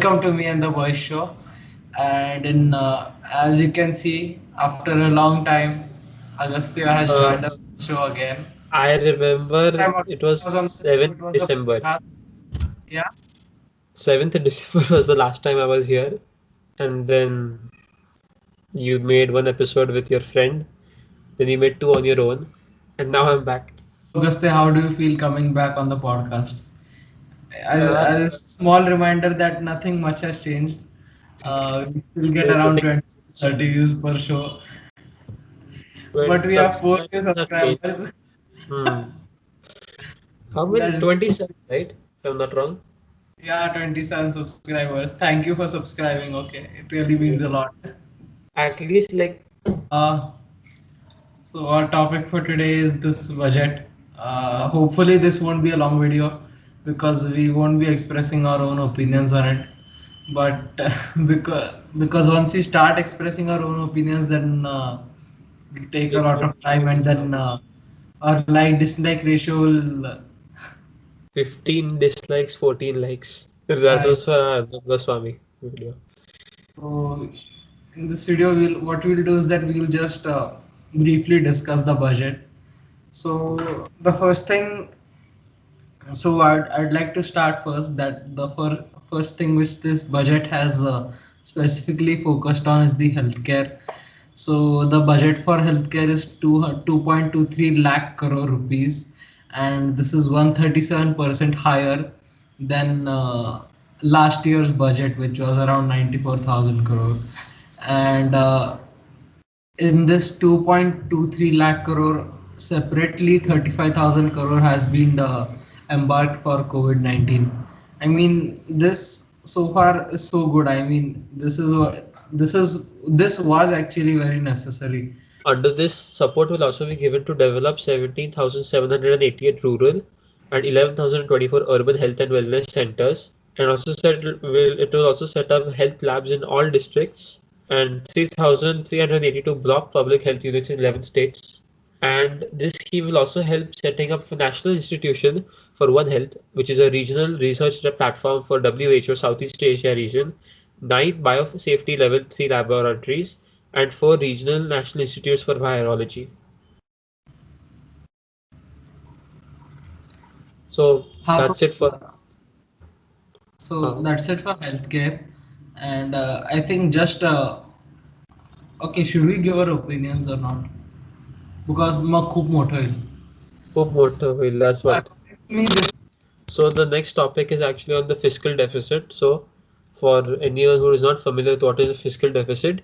welcome to me and the Voice Show. And as you can see, after a long time, Agastya has Uh, joined us on the show again. I remember Time it was was on the show, it 7th was a December. podcast. Yeah, 7th December was the last time I was here, and then you made one episode with your friend, then you made two on your own, and now I'm back. so Agastya, how do you feel coming back on the podcast? Uh, As small reminder that nothing much has changed. We still get there's around nothing. 20 30 views per show, but 20 we have 4K subscribers have changed. subscribers. Hmm. How many? That's 27, right? If I'm not wrong. Yeah, 27 subscribers. Thank you for subscribing. Okay, it really means a lot. At least like Uh, so our topic for today is this budget. Hopefully this won't be a long video because we won't be expressing our own opinions on it. But because once we start expressing our own opinions, then it'll take a it lot would of time, and then our like dislike ratio will. 15 dislikes, 14 likes. That Uh, was for Arnab Goswami video. So in this video, what we'll do is that we'll just briefly discuss the budget. So the first thing, so I'd like to start first that the first thing which this budget has specifically focused on is the healthcare. So the budget for healthcare is 2.23 lakh crore rupees, and this is 137% higher than last year's budget, which was around 94,000 crore. And in this 2.23 lakh crore, separately 35,000 crore has been embarked for COVID-19. I mean, this so far is so good. I mean, this was actually very necessary. Under this, support will also be given to develop 17,788 rural and 11,024 urban health and wellness centers, and it will also set up health labs in all districts and 3,382 block public health units in 11 states. And this scheme will also help setting up a national institution for One Health, which is a regional research platform for WHO Southeast Asia region, 9 biosafety level 3 laboratories, and 4 regional national institutes for virology. So How that's it for. so Uh, that's it for healthcare, and I think just okay. Should we give our opinions or not? Because मग खूप मोठं होईल. Hope motor will, that's So what. according to me, this So the next topic is actually on the fiscal deficit. So for anyone who is not familiar with what is a fiscal deficit,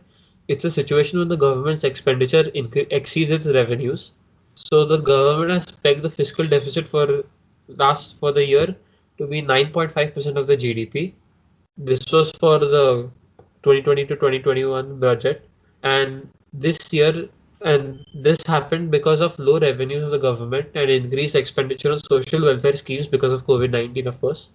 it's a situation when the government's expenditure exceeds its revenues. So the government has pegged the fiscal deficit for the year to be 9.5% of the GDP. This was for the 2020 to 2021 budget, and this happened because of low revenues of the government and increased expenditure on social welfare schemes because of COVID-19, of course.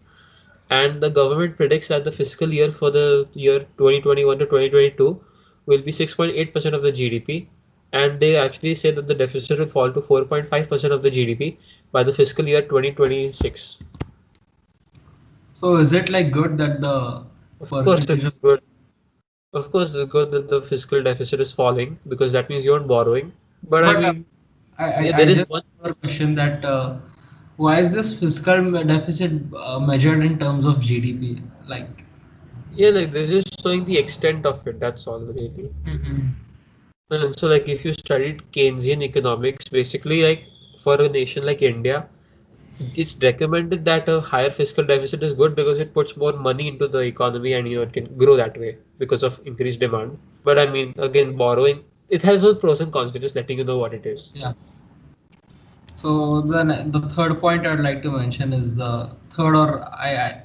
And the government predicts that the fiscal year for the year 2021 to 2022 will be 6.8% of the GDP, and they actually say that the deficit will fall to 4.5% of the GDP by the fiscal year 2026. so is it like good that the Of course, percentage it's of good. Of course, it's good that the fiscal deficit is falling because that means you're borrowing. But I but mean, yeah, I there is just one. have a question that why is this fiscal deficit measured in terms of GDP? Like, Yeah, like they're just showing the extent of it. That's all really. Mhm. And so, like, if you studied Keynesian economics, basically, like for a nation like India, it's recommended that a higher fiscal deficit is good because it puts more money into the economy and it can grow that way because of increased demand. But I mean, again, borrowing, it has its pros and cons. We're just letting you know what it is. Yeah. So then the third point I'd like to mention is the third, or I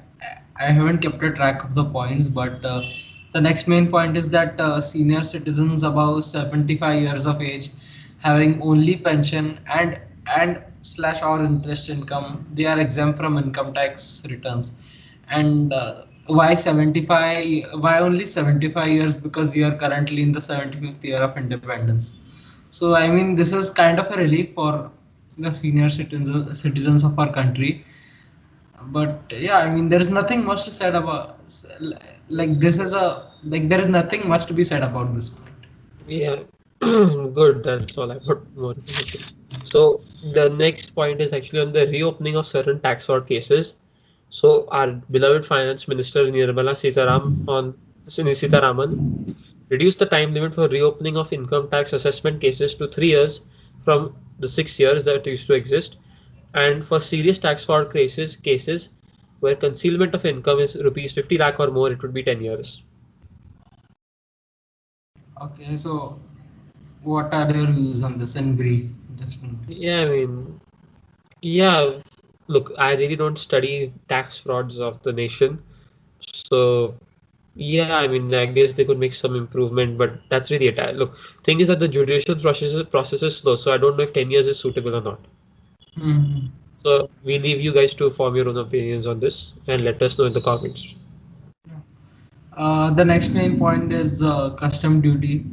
haven't kept a track of the points, but the next main point is that senior citizens above 75 years of age having only pension and slash or interest income, they are exempt from income tax returns. And why 75? Why only 75 years? Because you are currently in the 75th year of independence. So I mean, this is kind of a relief for the senior citizens of our country. But yeah, I mean, there is nothing much to said about like this is a like there is nothing much to be said about this point. Yeah, good. That's all I got more information. So the next point is actually on the reopening of certain tax fraud cases. So our beloved Finance Minister Sitaraman reduced the time limit for reopening of income tax assessment cases to 3 years from the 6 years that used to exist. And for serious tax fraud cases where concealment of income is rupees 50 lakh or more, it would be 10 years. Okay, so what are your views on this in brief? Just Yeah, I mean, yeah, look, I really don't study tax frauds of the nation. So, yeah, I mean, I guess they could make some improvement, but that's really it. Look, thing is that the judicial process is slow, so I don't know if 10 years is suitable or not. Mhm. So, we leave you guys to form your own opinions on this and let us know in the comments. The next main point is custom duty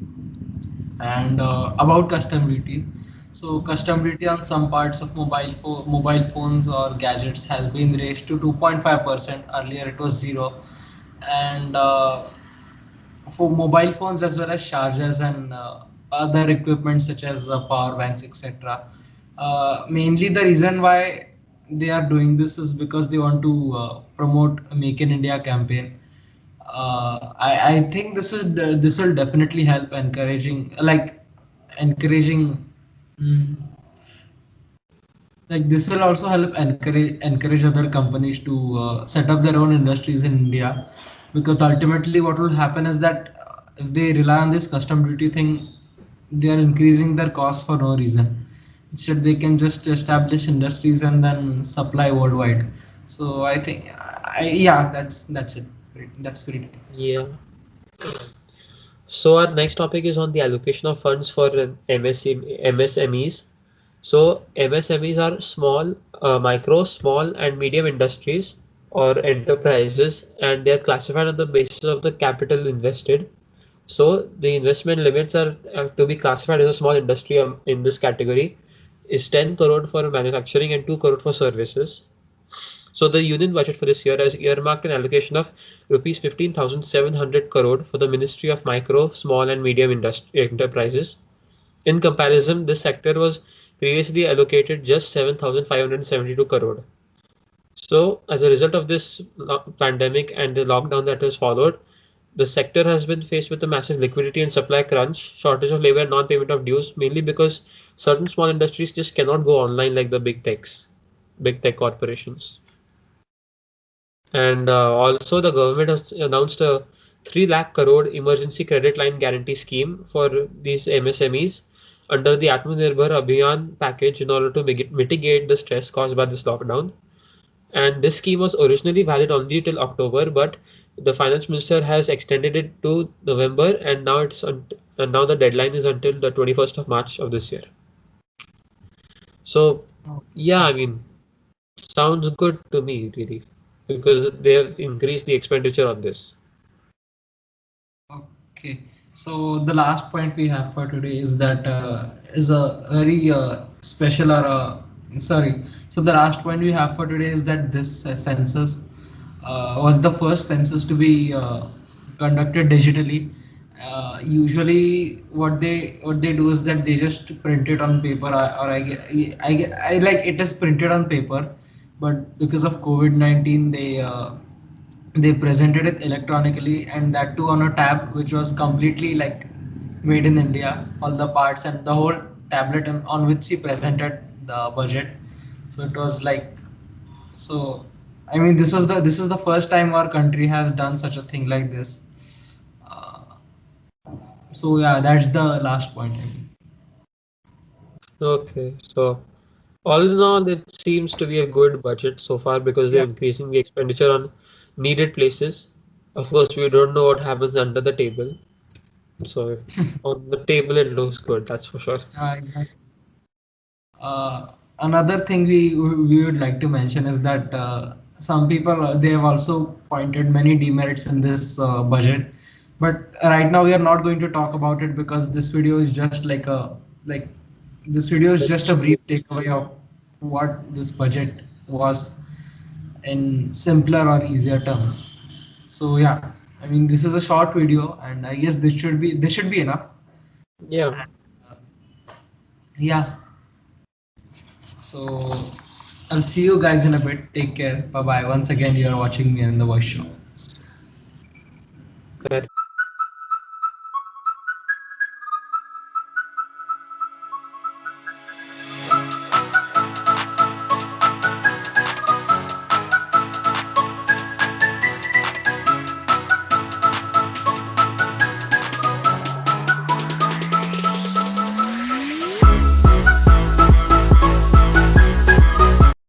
and about custom duty. So custom duty on some parts of mobile phones or gadgets has been raised to 2.5%. Earlier it was zero, and for mobile phones as well as chargers and other equipment such as power banks, etc. Mainly the reason why they are doing this is because they want to promote a Make in India campaign. I think this will definitely help encouraging mm, like this will also help encourage other companies to set up their own industries in India, because ultimately what will happen is that if they rely on this custom duty thing, they are increasing their costs for no reason. Instead, they can just establish industries and then supply worldwide. So I think, yeah, that's it. That's great. Yeah. So our next topic is on the allocation of funds for MSMEs. So MSMEs are micro, small, and medium industries or enterprises, and they are classified on the basis of the capital invested. So the investment limits are to be classified as a small industry in this category is 10 crore for manufacturing and 2 crore for services. So the union budget for this year has earmarked an allocation of rupees 15,700 crore for the Ministry of Micro, Small and Medium Enterprises. In comparison, this sector was previously allocated just 7,572 crore. So, as a result of this pandemic and the lockdown that has followed, the sector has been faced with a massive liquidity and supply crunch, shortage of labor, and non-payment of dues, mainly because certain small industries just cannot go online like the big tech corporations. And also, the government has announced a 3 lakh crore emergency credit line guarantee scheme for these MSMEs under the Atmanirbhar Abhiyan package in order to mitigate the stress caused by this lockdown. And this scheme was originally valid only till October, but the finance minister has extended it to November, and and now the deadline is until the 21st of March of this year. So, yeah, I mean, sounds good to me, really, because they have increased the expenditure on this. Okay, so the last point we have for today is that is a very special or sorry. So the last point we have for today is that this census was the first census to be conducted digitally. Usually, what they do is that they just print it on paper, or I like it is printed on paper, but because of COVID-19, they presented it electronically, and that too on a tab which was completely like made in India, all the parts and the whole tablet on which he presented the budget. So it was like, so I mean, this is the first time our country has done such a thing like this. Uh, so yeah, that's the last point. I mean. Okay, so all in all, it seems to be a good budget so far because they're Yeah. increasing the expenditure on needed places. Of course, we don't know what happens under the table. So on the table, it looks good, that's for sure. Exactly. Another thing we would like to mention is that some people they have also pointed many demerits in this budget, but right now we are not going to talk about it because this video is just like this video is just a brief takeaway of what this budget was. in simpler or easier terms. So yeah, I mean this is a short video, and I guess this should be enough. Yeah. Yeah. So I'll see you guys in a bit. Take care. Bye bye. Once again, you are watching me in the voice show.